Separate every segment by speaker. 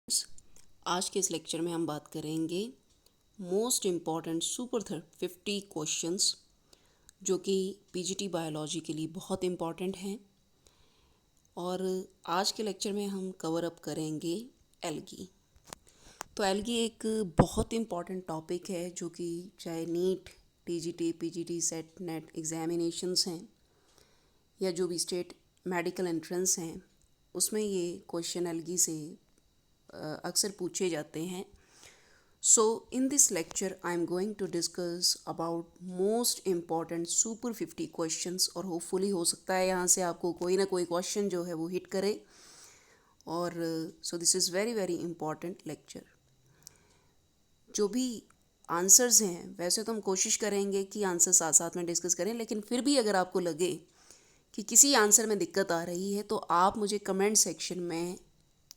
Speaker 1: आज के इस लेक्चर में हम बात करेंगे मोस्ट इम्पॉर्टेंट सुपर 50 क्वेश्चंस जो कि पीजीटी बायोलॉजी के लिए बहुत इम्पॉर्टेंट हैं। और आज के लेक्चर में हम कवर अप करेंगे एल्गी। तो एल्गी एक बहुत इम्पॉर्टेंट टॉपिक है जो कि चाहे NEET, TGT, PGT, SET, NET examinations हैं या जो भी स्टेट मेडिकल एंट्रेंस हैं उसमें ये क्वेश्चन एल्गी से अक्सर पूछे जाते हैं। So in this lecture I am going to discuss about most important super 50 questions और होपफुली हो सकता है यहाँ से आपको कोई ना कोई क्वेश्चन जो है वो हिट करे। और so this is very very important lecture. जो भी आंसर्स हैं वैसे तो हम कोशिश करेंगे कि आंसर साथ साथ में डिस्कस करें, लेकिन फिर भी अगर आपको लगे कि किसी आंसर में दिक्कत आ रही है तो आप मुझे कमेंट सेक्शन में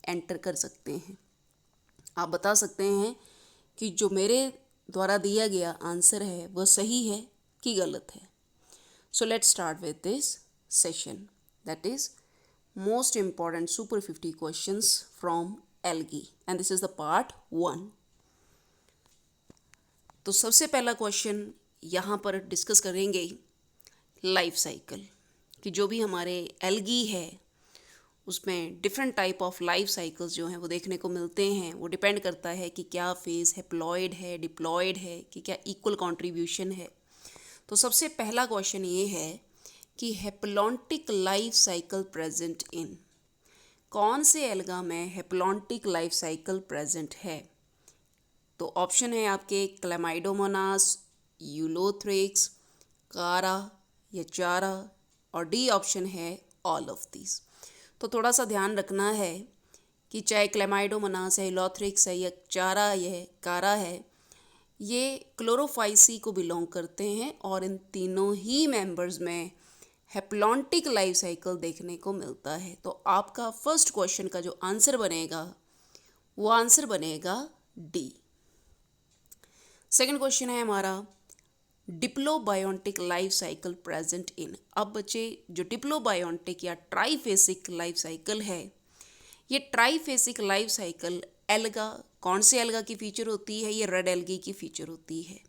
Speaker 1: एंटर कर सकते हैं। आप बता सकते हैं कि जो मेरे द्वारा दिया गया आंसर है वह सही है कि गलत है। So let's start with this session, that is most important super 50 questions from algae and this is the part 1। तो सबसे पहला क्वेश्चन यहाँ पर डिस्कस करेंगे लाइफ साइकिल, कि जो भी हमारे एल्गी है उसमें different type of life cycles जो हैं वो देखने को मिलते हैं। वो डिपेंड करता है कि क्या फेज़ हैप्लॉयड है, डिप्लॉयड है, कि क्या इक्वल कंट्रीब्यूशन है। तो सबसे पहला क्वेश्चन ये है कि haplontic life cycle present in, कौन से एल्गा में हैप्लॉन्टिक लाइफ साइकिल प्रेजेंट है। तो ऑप्शन है आपके क्लेमाइडोमोनास, यूलोथ्रिक्स, कारा या चारा, और डी ऑप्शन है ऑल ऑफ दीज। तो थोड़ा सा ध्यान रखना है कि चाहे क्लेमाइडोमोनास है, यूलोथ्रिक्स है या चारा है, कारा है, ये क्लोरोफाइसी को बिलोंग करते हैं और इन तीनों ही मेंबर्स में हैप्लॉन्टिक लाइफ साइकिल देखने को मिलता है। तो आपका फर्स्ट क्वेश्चन का जो आंसर बनेगा वो आंसर बनेगा डी। सेकंड क्वेश्चन है हमारा डिप्लोबायोन्टिक लाइफ साइकिल प्रेजेंट इन। अब बच्चे, जो डिप्लोबायोन्टिक या ट्राइफेसिक लाइफ साइकिल है, ये ट्राइफेसिक लाइफ साइकिल एल्गा, कौन से एल्गा की फीचर होती है, ये रेड एल्गी की फीचर होती है।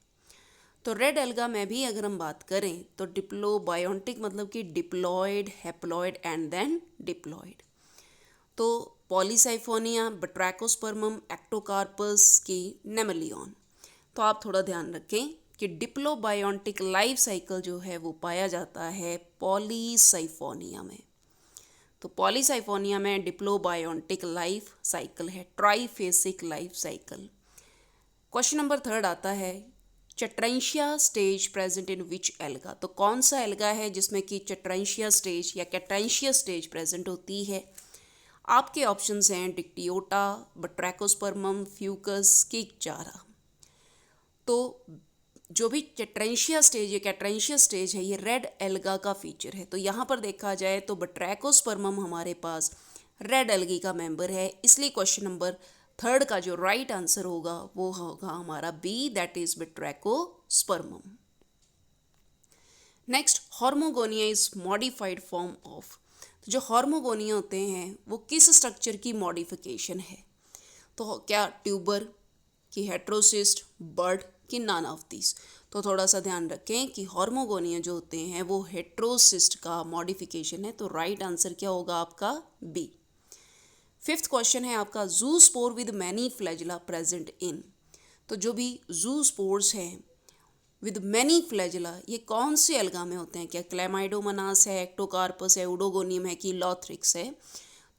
Speaker 1: तो रेड एल्गा में भी अगर हम बात करें तो डिप्लोबायोन्टिक मतलब कि diploid, haploid and then diploid. तो पॉलीसाइफोनिया, बट्रैकोस्पर्मम, एक्टोकार्पस की नेमेलियन। तो आप थोड़ा ध्यान रखें कि डिप्लोबायोन्टिक लाइफ साइकिल जो है वो पाया जाता है पॉलीसाइफोनिया में। तो पॉलीसाइफोनिया में डिप्लोबायोन्टिक लाइफ साइकिल है, triphasic life cycle. Question number third आता है Chantransia stage present in which alga. तो कौन सा एल्गा है जिसमें कि चट्रैंशिया स्टेज या कैट्रैंशिया स्टेज प्रेजेंट होती है। आपके ऑप्शंस हैं डिक्टियोटा, बट्रैकोस्पर्मम, फ्यूकस, किकचारा। तो जो भी चट्रैंशिया स्टेज या कैट्रैंशिया स्टेज है ये रेड एल्गा का फीचर है। तो यहाँ पर देखा जाए तो बट्रैकोस्पर्मम हमारे पास रेड एल्गी का मेंबर है, इसलिए क्वेश्चन नंबर थर्ड का जो राइट आंसर होगा वो होगा हमारा B, that is Batrachospermum. Next, hormogonia is modified form of. तो जो हॉर्मोगोनिया होते हैं वो किस स्ट्रक्चर की मॉडिफिकेशन है। तो क्या ट्यूबर की, हेट्रोसिस्ट, बर्ड की, नन ऑफ दिस। तो थोड़ा सा ध्यान रखें कि हॉर्मोगोनिया जो होते हैं वो हेट्रोसिस्ट का मॉडिफिकेशन है। तो राइट आंसर क्या होगा आपका बी। फिफ्थ क्वेश्चन है आपका जू spore with many flagella present in. तो जो भी जू स्पोर्स हैं विद मैनी फ्लैजिला ये कौन से एल्गा में होते हैं। क्या क्लेमाइडोमोनास है, एक्टोकार्पस है, यूडोगोनियम है कि यूलोथ्रिक्स है।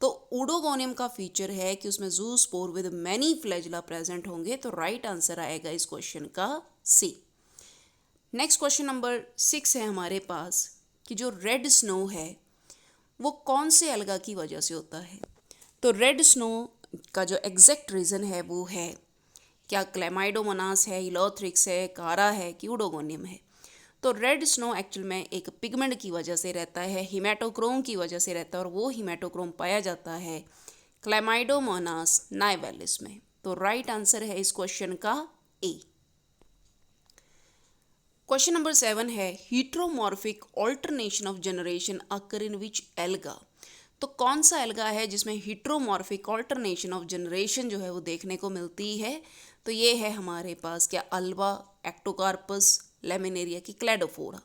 Speaker 1: तो यूडोगोनियम का फीचर है कि उसमें जू spore with many flagella present होंगे। तो राइट आंसर आएगा इस क्वेश्चन का सी। नेक्स्ट क्वेश्चन नंबर 6 है हमारे पास कि जो रेड स्नो है वो कौन से एल्गा की वजह से होता है। तो रेड स्नो का जो एग्जैक्ट रीज़न है वो है क्या क्लेमाइडोमोनास है, यूलोथ्रिक्स है, कारा है कि यूडोगोनियम है। तो रेड स्नो एक्चुअल में एक पिगमेंट की वजह से रहता है, हिमेटोक्रोम की वजह से रहता है, और वो हिमेटोक्रोम पाया जाता है क्लेमाइडोमोनास नाइवेलिस में। तो राइट आंसर है इस क्वेश्चन का ए। क्वेश्चन नंबर 7 है heteromorphic alternation of generation occur in which alga. तो कौन सा एल्गा है जिसमें हीट्रोमॉर्फिक ऑल्टरनेशन ऑफ जनरेशन जो है वो देखने को मिलती है? तो ये है हमारे पास क्या अल्वा, एक्टोकार्पस, लेमिनेरिया की क्लेडोफोरा।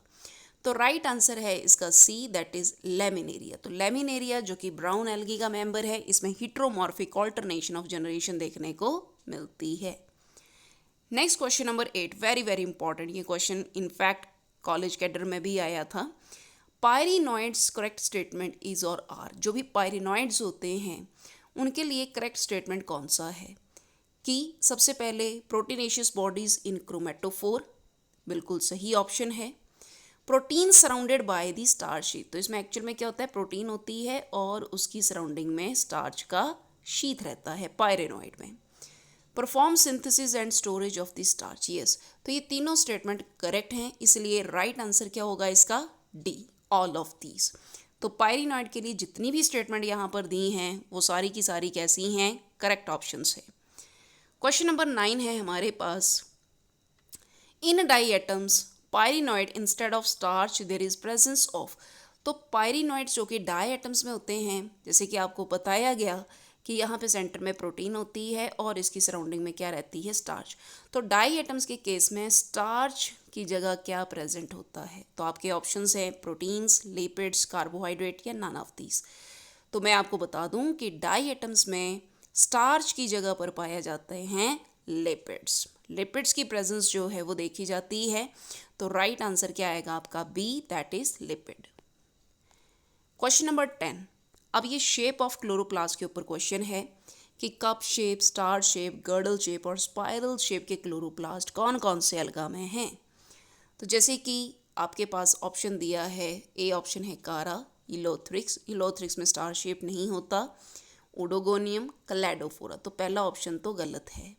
Speaker 1: तो राइट आंसर है इसका सी, दैट इज लेमिनेरिया। तो लेमिनेरिया जो कि ब्राउन एल्गी का मेंबर है, इसमें हीट्रोमॉर्फिक ऑल्टरनेशन ऑफ जनरेशन देखने को मिलती है। Next question number 8, very very important. ये क्वेश्चन इनफैक्ट कॉलेज कैडर में भी आया था। पायरिनॉइड्स करेक्ट स्टेटमेंट इज और आर। जो भी पायरिनॉइड्स होते हैं उनके लिए करेक्ट स्टेटमेंट कौन सा है? कि सबसे पहले प्रोटीनेशियस बॉडीज इन क्रोमेटोफोर, बिल्कुल सही ऑप्शन है। Protein surrounded by the starch sheath, तो इसमें एक्चुअल में क्या होता है, प्रोटीन होती है और उसकी सराउंडिंग में स्टार्च का शीथ रहता है पायरिनॉइड में। Perform synthesis and storage of the starch, yes. तो ये तीनों स्टेटमेंट करेक्ट हैं, इसलिए राइट आंसर क्या होगा इसका? D, all of these. तो पायरिनॉइड के लिए जितनी भी स्टेटमेंट यहाँ पर दी हैं वो सारी की सारी कैसी हैं? करेक्ट ऑप्शंस है। क्वेश्चन नंबर 9 है हमारे पास, in diatoms pyrenoid instead of starch there is presence of. तो पायरिनॉइड्स जो कि डाई एटम्स में होते हैं, जैसे कि आपको बताया गया कि यहाँ पे सेंटर में प्रोटीन होती है और इसकी सराउंडिंग में क्या रहती है? स्टार्च। तो डाई एटम्स के केस में स्टार्च की जगह क्या प्रेजेंट होता है? तो आपके ऑप्शंस हैं प्रोटीन्स, लिपिड्स, कार्बोहाइड्रेट या नन ऑफ दीज। तो मैं आपको बता दूं कि डाई एटम्स में स्टार्च की जगह पर पाए जाते हैं लिपिड्स। लिपिड्स की प्रेजेंस जो है वो देखी जाती है। तो राइट आंसर क्या आएगा आपका? B, that is lipid. Question number 10, अब ये शेप ऑफ क्लोरोप्लास्ट के ऊपर क्वेश्चन है कि cup shape, star shape, girdle shape और स्पाइरल शेप के क्लोरोप्लास्ट कौन कौन से अलगा में हैं? तो जैसे कि आपके पास ऑप्शन दिया है, ए ऑप्शन है कारा, इलोथ्रिक्स, इलोथ्रिक्स में स्टार शेप नहीं होता, ओडोगोनियम, क्लैडोफोरा। तो पहला ऑप्शन तो गलत है।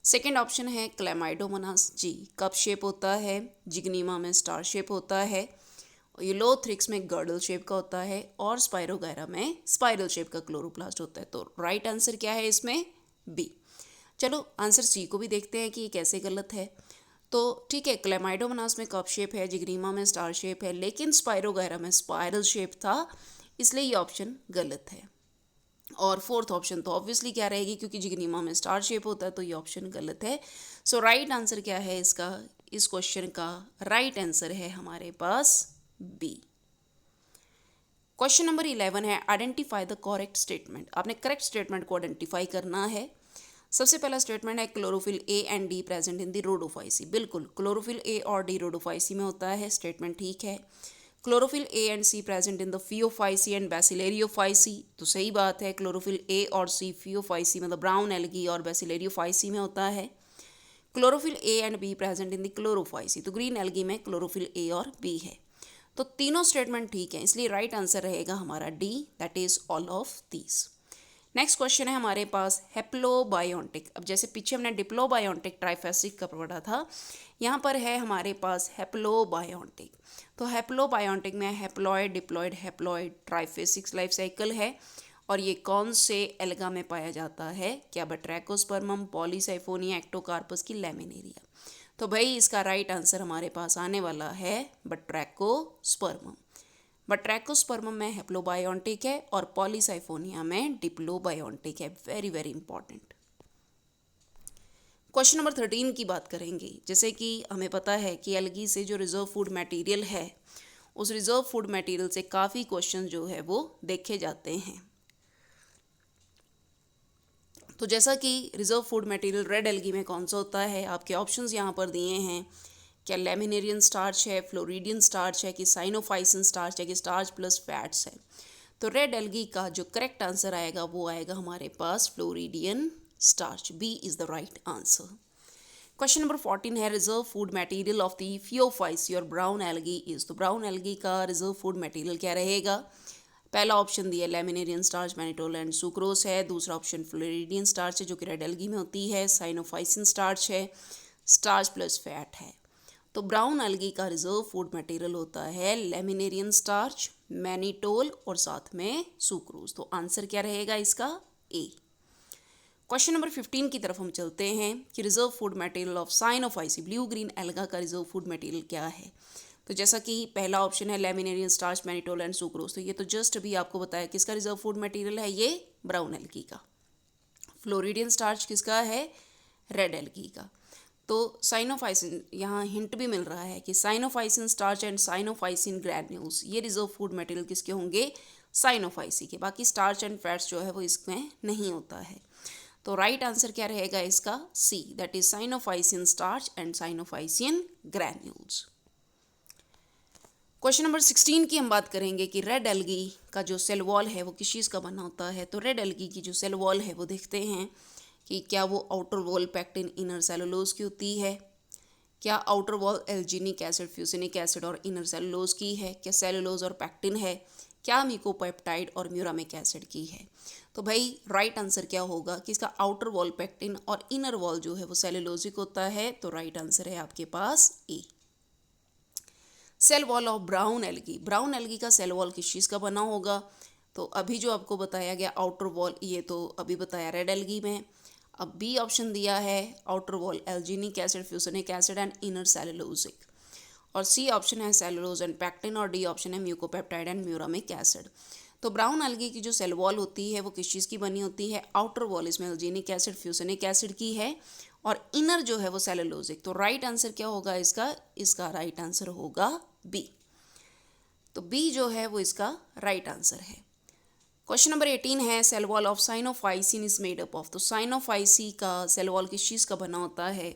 Speaker 1: सेकेंड ऑप्शन है क्लैमाइडोमोनास, जी कप शेप होता है, जिग्नीमा में स्टार शेप होता है, यूलोथ्रिक्स में गर्डल शेप का होता है और स्पाइरोगैरा में स्पाइरल शेप का क्लोरोप्लास्ट होता है। तो राइट आंसर क्या है इसमें? बी। चलो आंसर सी को भी देखते हैं कि ये कैसे गलत है। तो ठीक है, क्लैमाइडोमोनास में कप शेप है, जिग्नीमा में स्टार शेप है, लेकिन स्पाइरोगैरा में स्पाइरल शेप था, इसलिए ये ऑप्शन गलत है। और फोर्थ ऑप्शन तो ऑब्वियसली क्या रहेगी, क्योंकि जिग्नीमा में स्टार शेप होता है, तो ये ऑप्शन गलत है। सो राइट आंसर क्या है इसका? इस क्वेश्चन का राइट आंसर है हमारे पास बी। क्वेश्चन नंबर 11 है, आइडेंटिफाई द करेक्ट स्टेटमेंट। आपने करेक्ट स्टेटमेंट को आइडेंटिफाई करना है। सबसे पहला स्टेटमेंट है chlorophyll a and d present in the rhodophyceae. बिल्कुल, क्लोरोफिल ए और डी रोडोफाइसी में होता है, स्टेटमेंट ठीक है। Chlorophyll a and c present in the phaeophyceae and bacillariophyceae, तो सही बात है, क्लोरोफिल ए और सी फियोफाइसी मतलब ब्राउन एल्गी और बैसिलेरियोफाइसी में होता है। Chlorophyll a and be present in the Chlorophyceae, तो ग्रीन एल्गी में क्लोरोफिल ए और बी है। तो तीनों स्टेटमेंट ठीक है, इसलिए राइट आंसर रहेगा हमारा D, that is all of these. Next question है हमारे पास हेप्लोबायोटिक। अब जैसे पीछे हमने डिप्लोबायोटिक ट्राइफेसिक का पढ़ा था, यहाँ पर है हमारे पास हेप्लोबायोटिक। तो हेप्लोबायोटिक में haploid, diploid, haploid triphasic life cycle है और ये कौन से एल्गा में पाया जाता है? क्या बट्रैकोस्पर्मम, पॉलीसाइफोनिया, एक्टोकार्पस की लेमिनेरिया। तो भाई इसका राइट आंसर हमारे पास आने वाला है बट्रैकोस्पर्मम। बट्रैकोस्पर्मम में हेप्लोबायोटिक है और पॉलीसाइफोनिया में डिप्लोबायोटिक है। Very very important. Question number 13 की बात करेंगे। जैसे कि हमें पता है कि एल्गी से जो रिजर्व फूड मटेरियल है, उस रिजर्व फूड मटेरियल से काफ़ी क्वेश्चन जो है वो देखे जाते हैं। तो जैसा कि reserve food material red algae में कौन सा होता है, आपके ऑप्शंस यहाँ पर दिए हैं। क्या लेमिनेरियन स्टार्च है, फ्लोरिडियन स्टार्च है कि साइनोफाइसिन स्टार्च है कि स्टार्च प्लस फैट्स है? तो रेड एल्गी का जो करेक्ट आंसर आएगा वो आएगा हमारे पास floridean starch. B is the right answer. Question number 14 है, reserve food material of the phaeophyceae और ब्राउन एल्गी इज। तो ब्राउन एल्गी का रिजर्व फूड मटेरियल क्या रहेगा? पहला ऑप्शन दिया laminarin starch, mannitol and sucrose है। दूसरा ऑप्शन फ्लोरिडियन स्टार्च है जो कि रेड एल्गी में होती है। साइनोफाइसिन स्टार्च है, स्टार्च प्लस फैट है। तो ब्राउन एल्गी का रिजर्व फूड मटेरियल होता है लेमिनेरियन स्टार्च, मैनिटोल और साथ में सुक्रोज। तो आंसर क्या रहेगा इसका? ए। क्वेश्चन नंबर 15 की तरफ हम चलते हैं कि reserve food material of Cyanophyceae blue green alga का रिजर्व फूड मटेरियल क्या है? तो जैसा कि पहला ऑप्शन है laminarin starch, mannitol and sucrose, तो ये तो जस्ट अभी आपको बताया किसका रिजर्व फूड मटेरियल है, ये ब्राउन एल्गी का। फ्लोरिडियन स्टार्च किसका है, रेड एल्गी का। तो साइनोफाइसिन, यहाँ हिंट भी मिल रहा है कि cyanophycin starch and cyanophycin granules, ये रिजर्व फूड मटेरियल किसके होंगे, साइनोफाइसी के। बाकी स्टार्च एंड फैट्स जो है वो इसमें नहीं होता है। तो राइट आंसर क्या रहेगा इसका, C, that is cyanophycean starch and cyanophycin granules. Question number 16 की हम बात करेंगे कि रेड एल्गी का जो सेल वॉल है वो किस चीज़ का बना होता है। तो रेड एल्गी की जो सेल वॉल है वो देखते हैं कि क्या वो outer wall pectin inner cellulose की होती है, क्या outer wall alginic acid, फ्यूसिनिक acid और इनर सेलुलोज की है, क्या सेलुलोज और पैक्टिन है, क्या म्यूकोपेप्टाइड और म्यूरामिक एसिड की है। तो भाई राइट आंसर क्या होगा कि इसका आउटर वॉल पैक्टिन और इनर वॉल जो है वो सेलुलोजिक होता है। तो राइट आंसर है आपके पास A. Cell wall of brown algae, brown algae का सेल वॉल किस चीज़ का बना होगा। तो अभी जो आपको बताया गया आउटर वॉल, ये तो अभी बताया रेड एल्गी में। अब बी ऑप्शन दिया है outer wall alginic acid, fucinic acid and inner cellulosic, और सी ऑप्शन है सेलुलोज एंड पैक्टिन, और डी ऑप्शन है म्यूकोपेप्टाइड एंड म्यूरामिक एसिड। तो ब्राउन एल्गी की जो सेल वॉल होती है वो किस चीज़ की बनी होती है, आउटर वॉल इसमें एल्जीनिक एसिड, फ्यूसनिक एसिड की है, और इनर जो है वो सेलुलोजिक। तो राइट आंसर क्या होगा इसका राइट आंसर होगा बी। तो बी जो है वो इसका राइट आंसर है। क्वेश्चन नंबर 18 है cell wall of cyanophyceae is made up of. तो साइनोफाइसी का सेल वॉल किस चीज़ का बना होता है।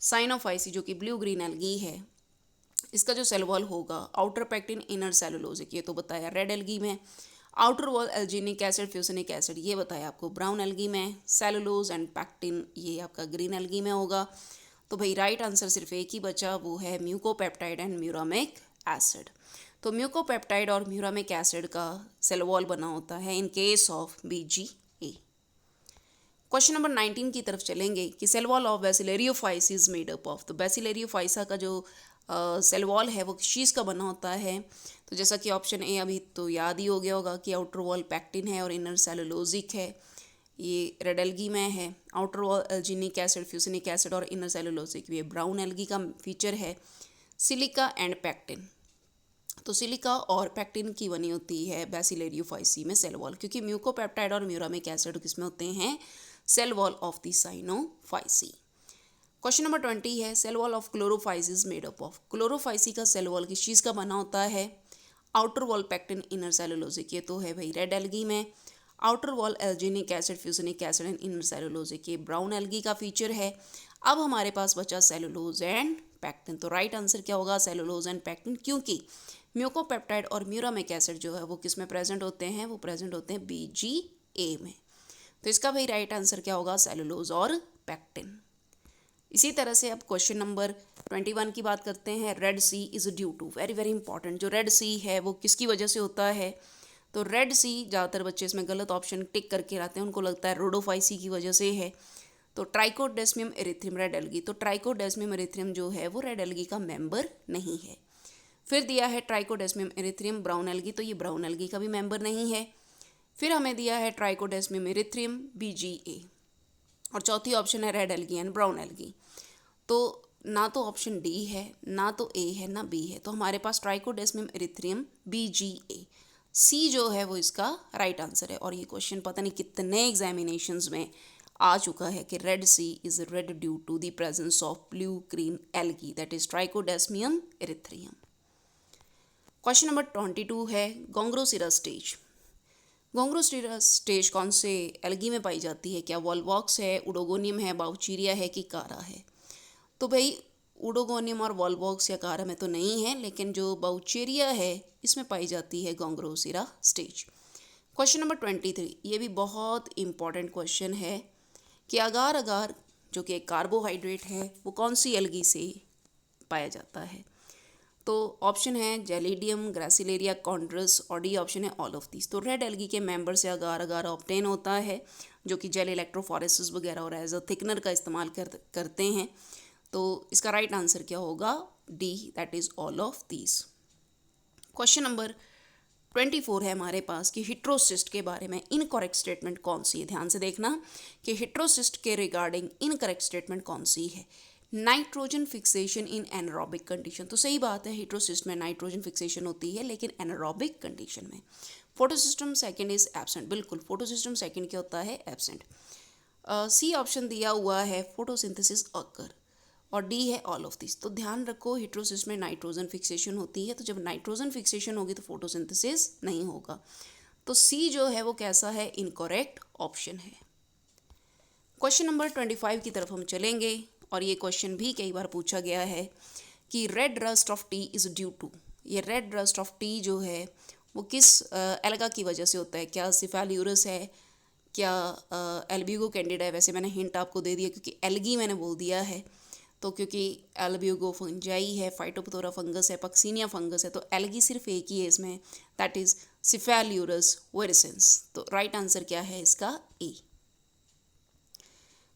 Speaker 1: साइनोफाइसी जो कि ब्लू ग्रीन एल्गी है, इसका जो सेल वॉल होगा आउटर पैक्टिन इनर सेलुलोजिक, ये तो बताया रेड एल्गी में। Outer wall alginic acid, fucinic acid, ये बताया आपको ब्राउन एल्गी में। सेलुलोज एंड पैक्टिन ये आपका ग्रीन एल्गी में होगा। तो भाई राइट आंसर सिर्फ एक ही बचा, वो है म्यूकोपेप्टाइड एंड म्यूरामिक एसिड। तो म्यूकोपेप्टाइड और म्यूरामिक एसिड का सेल वॉल बना होता है in case of BGA। Question number 19 की तरफ चलेंगे कि cell wall of bacillariophyceae is made up of. तो बैसिलेरियोफाइसा का जो सेल वॉल है वो किस चीज़ का बना होता है। तो जैसा कि ऑप्शन ए अभी तो याद ही हो गया होगा कि आउटर वॉल पैक्टिन है और इनर सेलुलोजिक है, ये रेड एल्गी में है। Outer wall alginic acid, fucinic acid और इनर सेलुलोजिक ये ब्राउन एल्गी का फीचर है। सिलिका एंड पैक्टिन, तो सिलिका और पैक्टिन की बनी होती है बैसिलेरियोफाइसी में सेल वॉल, क्योंकि म्यूकोपेप्टाइड और म्यूरामिक एसिड किसमें होते हैं, cell wall of the cyanophyceae. Question number 20 है cell wall of chlorophyceae is made up of. Chlorophyceae का सेल वॉल किस चीज़ का बना होता है। Outer wall pectin inner cellulosic, ये तो है भाई रेड एल्गी में। Outer wall alginic acid, fucinic acid and inner cellulosic, ये ब्राउन एल्गी का फीचर है। अब हमारे पास बचा सेलुलोज एंड पैक्टिन। तो राइट आंसर क्या होगा, सेलुलोज एंड पैक्टिन, क्योंकि म्यूकोपेप्टाइड और म्यूरामिक एसिड जो है वो किस में प्रेजेंट होते हैं, वो प्रेजेंट होते हैं BGA में। तो इसका भाई राइट आंसर क्या होगा, सेलुलोज और पैक्टिन। इसी तरह से अब क्वेश्चन नंबर 21 की बात करते हैं। Red sea is due to, very very important, जो रेड सी है वो किसकी वजह से होता है। तो रेड सी ज़्यादातर बच्चे इसमें गलत ऑप्शन टिक करके लाते हैं, उनको लगता है रोडोफाइसी की वजह से है। तो ट्राइकोडेस्मियम एरिथ्रियम रेड एल्गी, तो ट्राइकोडेस्मियम एरिथ्रियम जो है वो रेड एल्गी का मेंबर नहीं है। फिर दिया है ट्राइकोडेस्मियम एरिथ्रियम ब्राउन एल्गी, तो ये ब्राउन एल्गी का भी मेंबर नहीं है। फिर हमें दिया है ट्राइकोडेस्मियम एरिथ्रियम BGA, और चौथी ऑप्शन है red algae and brown algae. तो ना तो ऑप्शन डी है, ना तो ए है, ना बी है, तो हमारे पास ट्राइकोडेस्मियम एरिथ्रियम BGA, सी जो है वो इसका राइट आंसर है। और ये क्वेश्चन पता नहीं कितने एग्जामिनेशंस में आ चुका है कि red sea is red due to the presence of blue green algae, that is trichodesmium erythraeum. Question number 22 है गोंग्रोसिरा स्टेज। गोंग्रोसिरा स्टेज कौन से एल्गी में पाई जाती है, क्या वॉलवॉक्स है, उडोगोनियम है, बाउचीरिया है कि कारा है। तो भाई उडोगोनियम और वॉलवॉक्स या कारा में तो नहीं है, लेकिन जो बाउचेरिया है इसमें पाई जाती है गोंग्रोसिरा स्टेज। क्वेश्चन नंबर 23, ये भी बहुत इंपॉर्टेंट क्वेश्चन है कि अगार अगार जो कि एक कार्बोहाइड्रेट है वो कौन सी एल्गी से पाया जाता है। तो ऑप्शन है जेलिडियम, ग्रासिलेरिया, कॉन्ड्रस, और डी ऑप्शन है ऑल ऑफ दिस। तो रेड एल्गी के मेंबर से अगार अगार ऑब्टेन होता है, जो कि जेल इलेक्ट्रोफोरेसिस वगैरह और एज अ थिकनर का इस्तेमाल करते हैं। तो इसका राइट आंसर क्या होगा, D, that is all of this. Question number 24 है हमारे पास कि हिट्रोसिस्ट के बारे में इनकरेक्ट स्टेटमेंट कौन सी है। ध्यान से देखना कि हिट्रोसिस्ट के रिगार्डिंग इनकरेक्ट स्टेटमेंट कौन सी है। नाइट्रोजन फिक्सेशन इन एनारोबिक कंडीशन, तो सही बात है, हेटेरोसिस्ट में नाइट्रोजन फिक्सेशन होती है लेकिन एनारोबिक कंडीशन में। फोटोसिस्टम सेकंड इज एब्सेंट, बिल्कुल फोटोसिस्टम सेकंड क्या होता है, एब्सेंट। सी ऑप्शन दिया हुआ है फोटोसिंथेसिस ऑकर, और डी है ऑल ऑफ दिस। तो ध्यान रखो हेटेरोसिस्ट में नाइट्रोजन फिक्सेशन होती है, तो जब नाइट्रोजन फिक्सेशन होगी तो फोटोसिंथेसिस नहीं होगा। तो सी जो है वो कैसा है, इनकरेक्ट ऑप्शन है। क्वेश्चन नंबर 25 की तरफ हम चलेंगे, और ये क्वेश्चन भी कई बार पूछा गया है कि red rust of tea is due to, ये रेड रस्ट ऑफ टी जो है वो किस एल्गा की वजह से होता है, क्या सिफेल्यूरस है, क्या एल्ब्यूगो कैंडिडा है। वैसे मैंने हिंट आपको दे दिया क्योंकि एल्गी मैंने बोल दिया है, तो क्योंकि एल्ब्यूगो फंजाई है, फाइटोप्थोरा फंगस है, पक्सीनिया फंगस है, तो एल्गी सिर्फ एक ही है इसमें, दैट इज़ सिफेल्यूरस वेरिसेंस। तो राइट आंसर क्या है इसका, A.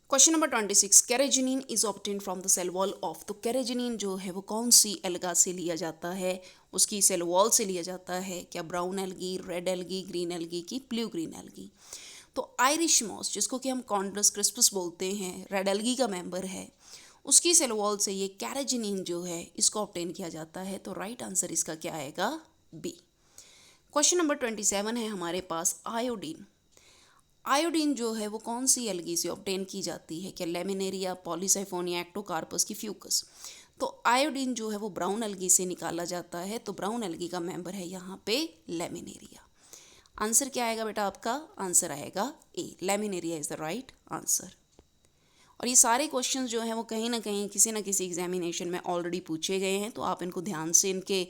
Speaker 1: Question number 26, carrageenan is obtain from the cell wall of, तो कैरेजिनिन जो है वो कौन सी एल्गा से लिया जाता है, उसकी सेल वॉल से लिया जाता है, क्या brown algae, red algae, green algae की ब्लू ग्रीन एल्गी। तो आयरिश मॉस जिसको कि हम कॉन्ड्रस क्रिस्पस बोलते हैं, रेड एल्गी का मेंबर है, उसकी सेल वॉल से ये कैरेजिनिन जो है इसको ऑब्टेन किया जाता है। तो राइट आंसर इसका क्या आएगा, बी। क्वेश्चन नंबर 27 है हमारे पास आयोडीन। आयोडीन जो है वो कौन सी एल्गी से ऑब्टेन की जाती है, क्या लेमिनेरिया, पॉलीसाइफोनिया, एक्टोकार्पस की फ्यूकस। तो आयोडीन जो है वो ब्राउन एल्गी से निकाला जाता है, तो ब्राउन एल्गी का मेंबर है यहाँ पे लेमिनेरिया। आंसर क्या आएगा बेटा आपका, आंसर आएगा A, laminaria is the right answer. और ये सारे क्वेश्चंस जो हैं वो कहीं ना कहीं किसी न किसी एग्जामिनेशन में ऑलरेडी पूछे गए हैं, तो आप इनको ध्यान से इनके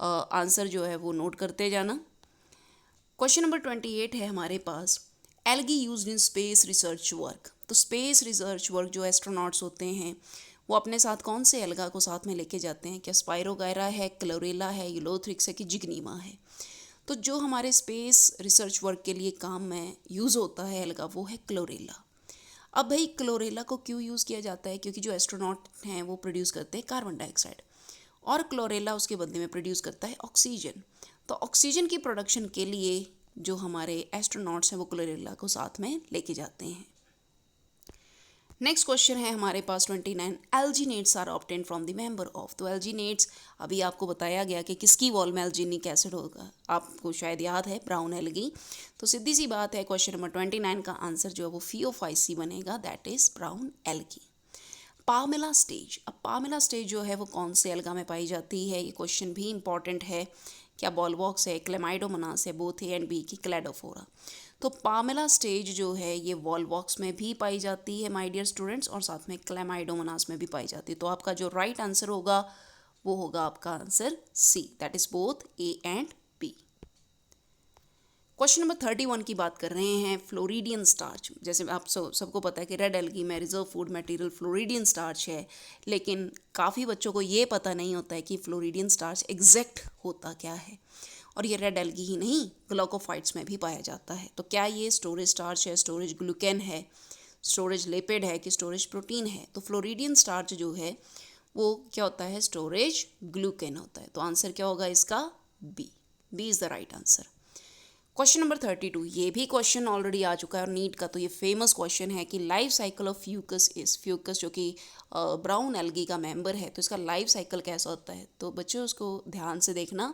Speaker 1: आंसर जो है वो नोट करते जाना। क्वेश्चन नंबर 28 है हमारे पास, algae used in space research work. तो स्पेस रिसर्च वर्क जो एस्ट्रोनॉट्स होते हैं वो अपने साथ कौन से एल्गा को साथ में लेके जाते हैं, क्या स्पाइरोगायरा है, क्लोरेला है, यूलोथ्रिक्स है कि जिग्नीमा है। तो जो हमारे स्पेस रिसर्च वर्क के लिए काम में यूज़ होता है एल्गा वो है क्लोरेला। अब भाई क्लोरेला को क्यों यूज़ किया जाता है, क्योंकि जो एस्ट्रोनॉट हैं वो प्रोड्यूस करते हैं कार्बन डाइऑक्साइड, और क्लोरेला उसके बदले में प्रोड्यूस करता है ऑक्सीजन। तो ऑक्सीजन की प्रोडक्शन के लिए जो हमारे एस्ट्रोनॉट्स हैं वो क्लोरेला को साथ में लेके जाते हैं। नेक्स्ट क्वेश्चन है हमारे पास 29, alginates are obtain from the member of. तो एल्जीनेट्स अभी आपको बताया गया कि किसकी वॉल में एल्जीनिक एसिड होगा, आपको शायद याद है ब्राउन एल्गी। तो सीधी सी बात है, क्वेश्चन नंबर 29 का आंसर जो है वो फियोफाइसी बनेगा, that is brown algae. Pamela stage, अब पामेला स्टेज जो है वो कौन से एल्गा में पाई जाती है, ये क्वेश्चन भी इंपॉर्टेंट है, क्या बॉलवॉक्स है, क्लेमाइडोमोनास है, बोथ ए एंड बी की क्लेडोफोरा। तो पामेला स्टेज जो है ये वॉलवॉक्स में भी पाई जाती है माय डियर स्टूडेंट्स, और साथ में क्लेमाइडोमोनास में भी पाई जाती है। तो आपका जो राइट आंसर होगा वो होगा आपका answer C, that is both A and B. Question number 31 की बात कर रहे हैं, फ्लोरिडियन स्टार्च। जैसे आप सबको पता है कि रेड एल्गी में reserve food material floridean starch है, लेकिन काफ़ी बच्चों को ये पता नहीं होता है कि फ्लोरिडियन स्टार्च एग्जैक्ट होता क्या है। और ये रेड एल्गी ही नहीं, ग्लाइकोफाइट्स में भी पाया जाता है। तो क्या ये स्टोरेज स्टार्च है, स्टोरेज ग्लूकेन है, स्टोरेज लिपिड है कि स्टोरेज प्रोटीन है। तो फ्लोरिडियन स्टार्च जो है वो क्या होता है, स्टोरेज ग्लूकेन होता है। तो आंसर क्या होगा इसका, B, B is the right answer. Question number 32, ये भी क्वेश्चन ऑलरेडी आ चुका है और नीट का, तो ये फेमस क्वेश्चन है कि life cycle of Fucus is, Fucus जो कि ब्राउन एल्गी का मेंबर है, तो इसका लाइफ साइकिल कैसा होता है। तो बच्चों उसको ध्यान से देखना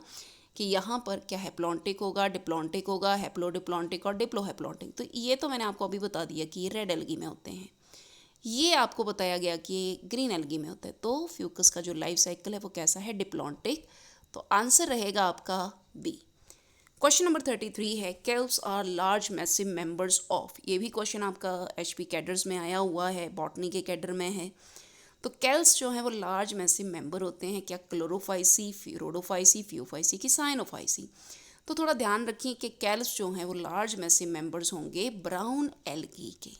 Speaker 1: कि यहाँ पर क्या हैप्लॉन्टिक होगा, डिप्लॉन्टिक होगा, हैप्लोडिप्लॉन्टिक और डिप्लोहैप्लॉन्टिक। तो ये तो मैंने आपको अभी बता दिया कि ये रेड एल्गी में होते हैं, ये आपको बताया गया कि ग्रीन एल्गी में होता है। तो फ्यूकस का जो लाइफ साइकिल है वो कैसा है, डिप्लॉन्टिक। तो आंसर रहेगा आपका बी। क्वेश्चन नंबर 33 है, kelps are large massive members of. ये भी क्वेश्चन आपका HP कैडर्स में आया हुआ है, बॉटनी के कैडर में है। तो केल्व्स जो है वो लार्ज मैसिव मेंबर होते हैं, क्या क्लोरोफाइसी, फिरोडोफाइसी, फियोफाइसी की साइनोफाइसी। तो थोड़ा ध्यान रखिए कि केल्व्स जो हैं वो लार्ज मैसिव मेंबर्स होंगे ब्राउन एल्गी के।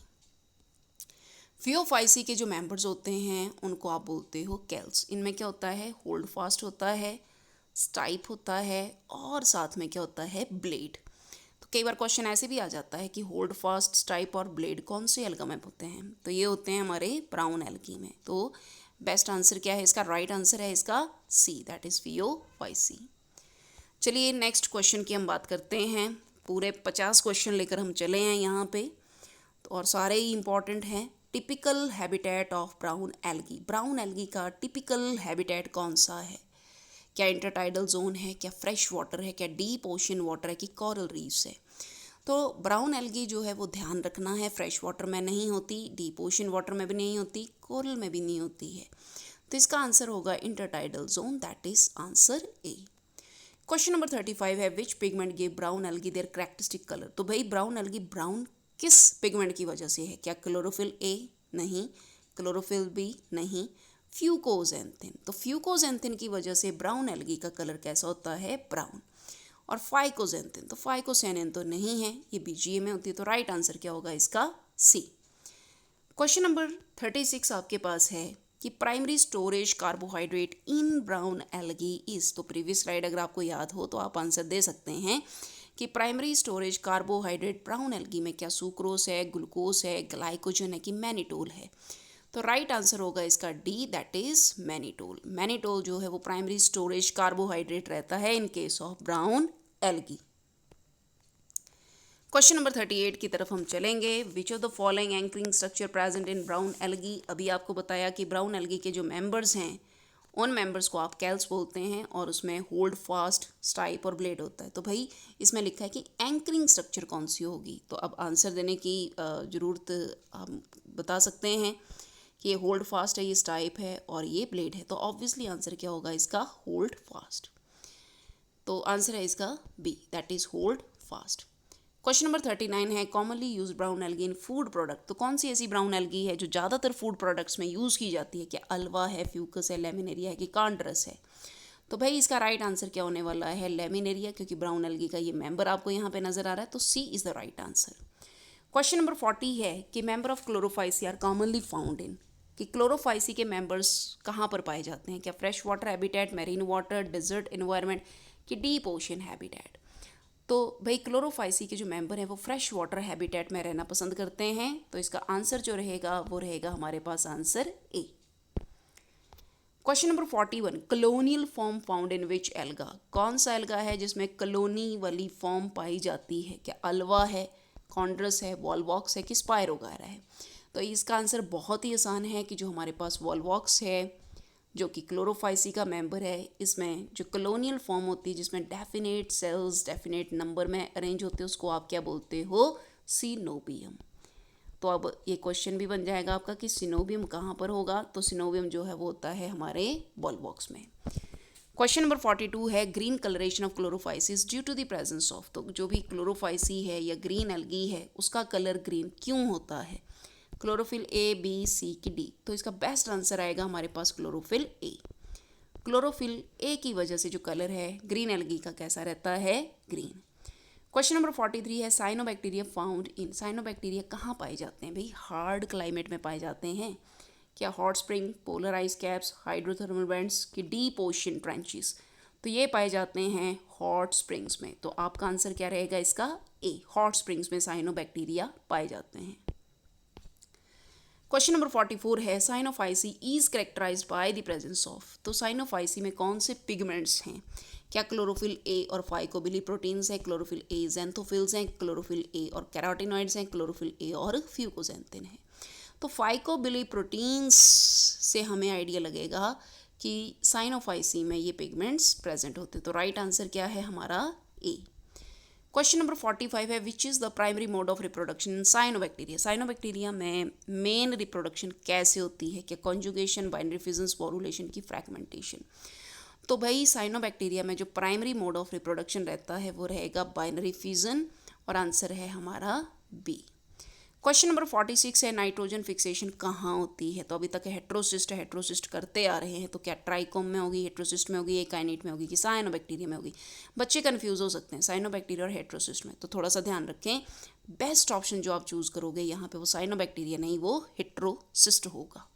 Speaker 1: फियोफाइसी के जो मेंबर्स होते हैं उनको आप बोलते हो केल्व्स। इनमें क्या होता है, होल्ड फास्ट होता है, स्टाइप होता है, और साथ में क्या होता है, ब्लेड। तो कई बार क्वेश्चन ऐसे भी आ जाता है कि होल्ड फास्ट, स्टाइप और ब्लेड कौन से एल्गा में होते हैं। तो ये होते हैं हमारे ब्राउन एल्गी में। तो बेस्ट आंसर क्या है इसका, राइट आंसर है इसका सी, दैट इज फियोफाइसी। चलिए नेक्स्ट क्वेश्चन की हम बात करते हैं। पूरे 50 क्वेश्चन लेकर हम चले हैं यहाँ पे, तो और सारे ही इंपॉर्टेंट हैं। Typical habitat of brown algae, brown algae का टिपिकल हैबिटेट कौन सा है? क्या इंटरटाइडल जोन है, क्या फ्रेश वाटर है, क्या डीप ओशन वाटर है, कि कोरल रीफ्स है? तो ब्राउन एल्गी जो है वो ध्यान रखना है, फ्रेश वाटर में नहीं होती, डीप ओशन वाटर में भी नहीं होती, कोरल में भी नहीं होती है। तो इसका आंसर होगा intertidal zone, that is answer A. Question number 35 है which pigment give brown algae their characteristic colour. तो भाई ब्राउन एल्गी ब्राउन किस पिगमेंट की वजह से है? क्या क्लोरोफिल ए? नहीं। Chlorophyll b? नहीं। फ्यूकोजेंथिन, तो फ्यूकोजेंथिन की वजह से ब्राउन एल्गी का कलर कैसा होता है? ब्राउन। और फाइकोजेंथिन, तो फाइकोसेनिन तो नहीं है, ये बीजीए में होती है, तो राइट आंसर क्या होगा इसका? सी। क्वेश्चन नंबर 36 आपके पास है कि primary storage carbohydrate in brown algae is. तो प्रीवियस स्लाइड अगर आपको याद हो तो आप आंसर दे सकते हैं कि primary storage carbohydrate brown algae में क्या सुक्रोज है, ग्लूकोज है, ग्लाइकोजन है, कि मैनिटोल है? तो राइट आंसर होगा इसका D, that is mannitol. Mannitol जो है वो प्राइमरी स्टोरेज कार्बोहाइड्रेट रहता है in case of brown algae. Question number 38 की तरफ हम चलेंगे। विच of the following anchoring structure present in brown algae. अभी आपको बताया कि ब्राउन एल्गी के जो मेंबर्स हैं उन मेंबर्स को आप कैल्स बोलते हैं और उसमें होल्ड फास्ट, स्टाइप और ब्लेड होता है। तो भाई इसमें लिखा है कि एंकरिंग स्ट्रक्चर कौन सी होगी, तो अब आंसर देने की ज़रूरत हम बता सकते हैं कि ये होल्ड फास्ट है, ये स्टाइप है और ये ब्लेड है। तो ऑब्वियसली आंसर क्या होगा इसका? Hold fast. तो आंसर है इसका B, that is holdfast. Question number 39 है commonly use brown algae in food product. तो कौन सी ऐसी ब्राउन एल्गी है जो ज़्यादातर फूड प्रोडक्ट्स में यूज़ की जाती है? क्या अल्वा है, फ्यूकस है, लेमिनेरिया है, कि कांड्रस है? तो भाई इसका राइट आंसर क्या होने वाला है? लेमिनेरिया, क्योंकि ब्राउन एल्गी का ये मेंबर आपको यहाँ पे नजर आ रहा है, तो C is the right answer. Question number 40 है कि member of chlorophyceae are commonly found in. कि क्लोरोफाइसी के मेंबर्स कहाँ पर पाए जाते हैं? क्या fresh water habitat, marine water, desert environment, कि डीप ओशन हैबिटेट? तो भाई क्लोरोफाइसी के जो मेंबर हैं वो फ्रेश वाटर हैबिटेट में रहना पसंद करते हैं, तो इसका आंसर जो रहेगा वो रहेगा हमारे पास answer A. Question number 41 colonial form found in which alga. कौन सा एल्गा है जिसमें कलोनी वाली फॉर्म पाई जाती है? क्या अल्वा है, कॉन्ड्रस है, वॉलवॉक्स है, कि स्पायरोगायरा है? तो इसका आंसर बहुत ही आसान है कि जो हमारे पास वॉलवॉक्स है जो कि क्लोरोफाइसी का मेंबर है, इसमें जो कलोनियल फॉर्म होती है जिसमें डेफिनेट सेल्स डेफिनेट नंबर में अरेंज होते हैं उसको आप क्या बोलते हो? सिनोबियम। तो अब ये क्वेश्चन भी बन जाएगा आपका कि सिनोबियम कहाँ पर होगा? तो सिनोबियम जो है वो होता है हमारे वॉलवॉक्स में। क्वेश्चन नंबर 42 है green coloration of chlorophyceae due to the presence of. तो जो भी क्लोरोफाइसी है या ग्रीन एल्गी है उसका कलर ग्रीन क्यों होता है? क्लोरोफिल ए, बी, सी, की डी? तो इसका बेस्ट आंसर आएगा हमारे पास क्लोरोफिल ए। क्लोरोफिल ए की वजह से जो कलर है ग्रीन एल्गी का कैसा रहता है? ग्रीन। क्वेश्चन नंबर 43 है साइनोबैक्टीरिया फाउंड इन। साइनोबैक्टीरिया कहाँ पाए जाते हैं भाई? हार्ड क्लाइमेट में पाए जाते हैं। क्या hot spring, polar ice caps, hydrothermal vents, की डीप ओशन ट्रेंचेस? तो ये पाए जाते हैं हॉट स्प्रिंग्स में। तो आपका आंसर क्या रहेगा इसका? ए, हॉट स्प्रिंग्स में साइनोबैक्टीरिया पाए जाते हैं। क्वेश्चन नंबर 44 है cyanophyceae is characterized by the presence of. तो साइनोफाइसी में कौन से पिगमेंट्स हैं? क्या क्लोरोफिल ए और फाइकोबिली प्रोटीन्स हैं, क्लोरोफिल ए ज़ैंथोफिल्स हैं, क्लोरोफिल ए और कैरोटिनॉइड्स हैं, क्लोरोफिल ए और फ्यूकोजेंथिन है? तो फाइकोबिली प्रोटीन्स से हमें आइडिया लगेगा कि साइनोफाइसी में ये पिगमेंट्स प्रेजेंट होते हैं। तो राइट आंसर क्या है हमारा? ए। क्वेश्चन नंबर 45 है which is the primary mode of reproduction in cyanobacteria. Cyanobacteria में मेन रिप्रोडक्शन कैसे होती है? क्या कॉन्जुगेशन, बाइनरी फिजन, स्पोरुलेशन, की फ्रैगमेंटेशन? तो भाई साइनोबैक्टीरिया में जो प्राइमरी मोड ऑफ रिप्रोडक्शन रहता है वो रहेगा बाइनरी फिजन और आंसर है हमारा बी। क्वेश्चन नंबर 46 है नाइट्रोजन फिक्सेशन कहाँ होती है? तो अभी तक हेट्रोसिस्ट करते आ रहे हैं, तो क्या ट्राइकोम में होगी, हेट्रोसिस्ट में होगी, एकाइनेट में होगी, कि साइनोबैक्टीरिया में होगी? बच्चे कंफ्यूज हो सकते हैं साइनोबैक्टीरिया और हेट्रोसिस्ट में, तो थोड़ा सा ध्यान रखें। बेस्ट ऑप्शन जो आप चूज़ करोगे यहाँ पे वो साइनोबैक्टीरिया नहीं, वो हेट्रोसिस्ट होगा।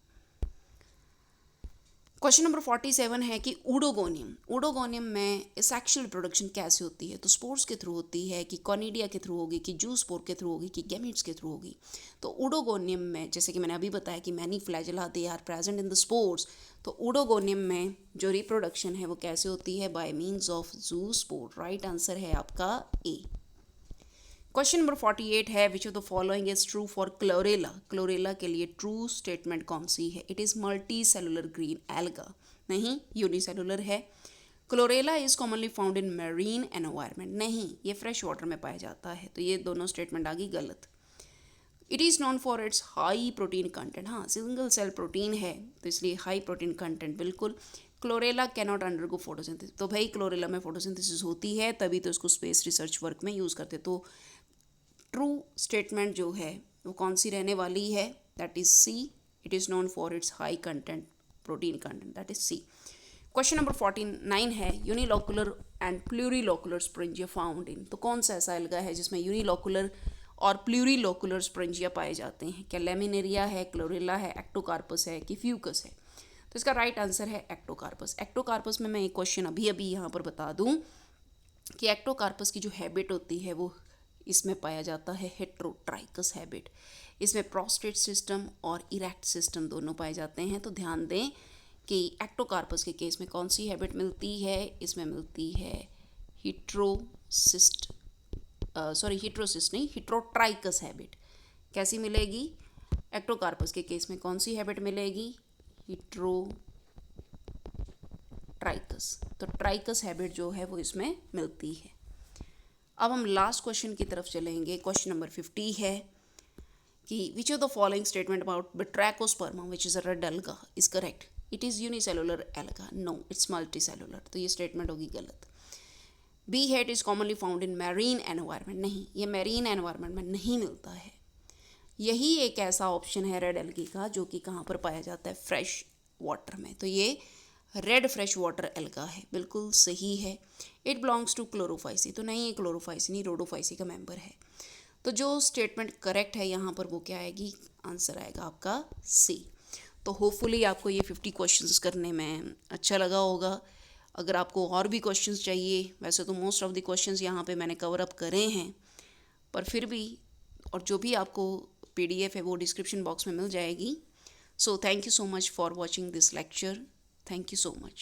Speaker 1: क्वेश्चन नंबर 47 है कि ऊडोगोनियम में सेक्सुअल रिप्रोडक्शन कैसे होती है? तो स्पोर्स के थ्रू होती है, कि कॉनिडिया के थ्रू होगी, कि जू स्पोर के थ्रू होगी, कि गैमीट्स के थ्रू होगी? तो ऊडोगोनियम में जैसे कि मैंने अभी बताया कि many flagella they are present in the spores, तो ऊडोगोनियम में जो रिप्रोडक्शन है वो कैसे होती है? बाय मीन्स ऑफ जू स्पोर। राइट आंसर है आपका ए। क्वेश्चन नंबर 48 है विच of the following is true for chlorella. Chlorella के लिए ट्रू स्टेटमेंट कौन सी है? It is multi cellular green alga, नहीं यूनिसेलुलर है। Chlorella is commonly found in marine environment, नहीं ये फ्रेश वाटर में पाया जाता है। तो ये दोनों स्टेटमेंट आ गई गलत। It is non for its high protein content, हाँ सिंगल सेल प्रोटीन है तो इसलिए हाई प्रोटीन कंटेंट बिल्कुल। क्लोरेला कैनॉट अंडरगो फोटोसिंथेसिस, तो भाई क्लोरेला में फोटोसिंथेसिस होती है तभी तो इसको स्पेस रिसर्च वर्क में यूज़ करते। तो ट्रू स्टेटमेंट जो है वो कौन सी रहने वाली है? That is C, it is known for its high content protein content, that is C. Question number 49 है unilocular and plurilocular sporangia found in. तो कौन सा ऐसा एल्गा है जिसमें यूनिलोकुलर और प्लूरीलोकुलर स्प्रिंजिया पाए जाते हैं? क्या लेमिनेरिया है, क्लोरेला है, एक्टोकार्पस है कि फ्यूकस है? तो इसका राइट आंसर है एक्टोकार्पस। एक्टोकार्पस में मैं एक क्वेश्चन अभी यहाँ पर बता दूँ कि एक्टोकार्पस की जो हैबिट होती है वो इसमें पाया जाता है हेट्रोट्राइकस हैबिट। इसमें प्रोस्टेट सिस्टम और इरेक्ट सिस्टम दोनों पाए जाते हैं। तो ध्यान दें कि एक्टोकार्पस के केस में कौन सी हैबिट मिलती है? इसमें मिलती है हिट्रोट्राइकस हैबिट। कैसी मिलेगी? एक्टोकार्पस के केस में कौन सी हैबिट मिलेगी? हिट्रोट्राइकस। तो ट्राइकस हैबिट जो है वो इसमें मिलती है। अब हम लास्ट क्वेश्चन की तरफ चलेंगे। क्वेश्चन नंबर 50 है कि which of the following statement about Batrachosperma which is a red alga is correct? It is unicellular alga, no it's multicellular. तो ये स्टेटमेंट होगी गलत। B head is commonly found in marine environment, नहीं ये marine environment में नहीं मिलता है। यही एक ऐसा ऑप्शन है रेड एल्गी का जो कि कहाँ पर पाया जाता है? फ्रेश वाटर में। तो ये रेड फ्रेश वाटर एल्गा है, बिल्कुल सही है। इट बिलोंग्स टू क्लोरोफाइसी, तो नहीं ये क्लोरोफाइसी नहीं रोडोफाइसी का मेंबर है। तो जो स्टेटमेंट करेक्ट है यहाँ पर वो क्या आएगी? आंसर आएगा आपका सी। तो होपफुली आपको ये 50 क्वेश्चंस करने में अच्छा लगा होगा। अगर आपको और भी क्वेश्चंस चाहिए, वैसे तो मोस्ट ऑफ द क्वेश्चंस यहाँ पे मैंने कवर अप करे हैं, पर फिर भी और जो भी आपको PDF है वो डिस्क्रिप्शन बॉक्स में मिल जाएगी। So thank you so much for watching this lecture. Thank you so much.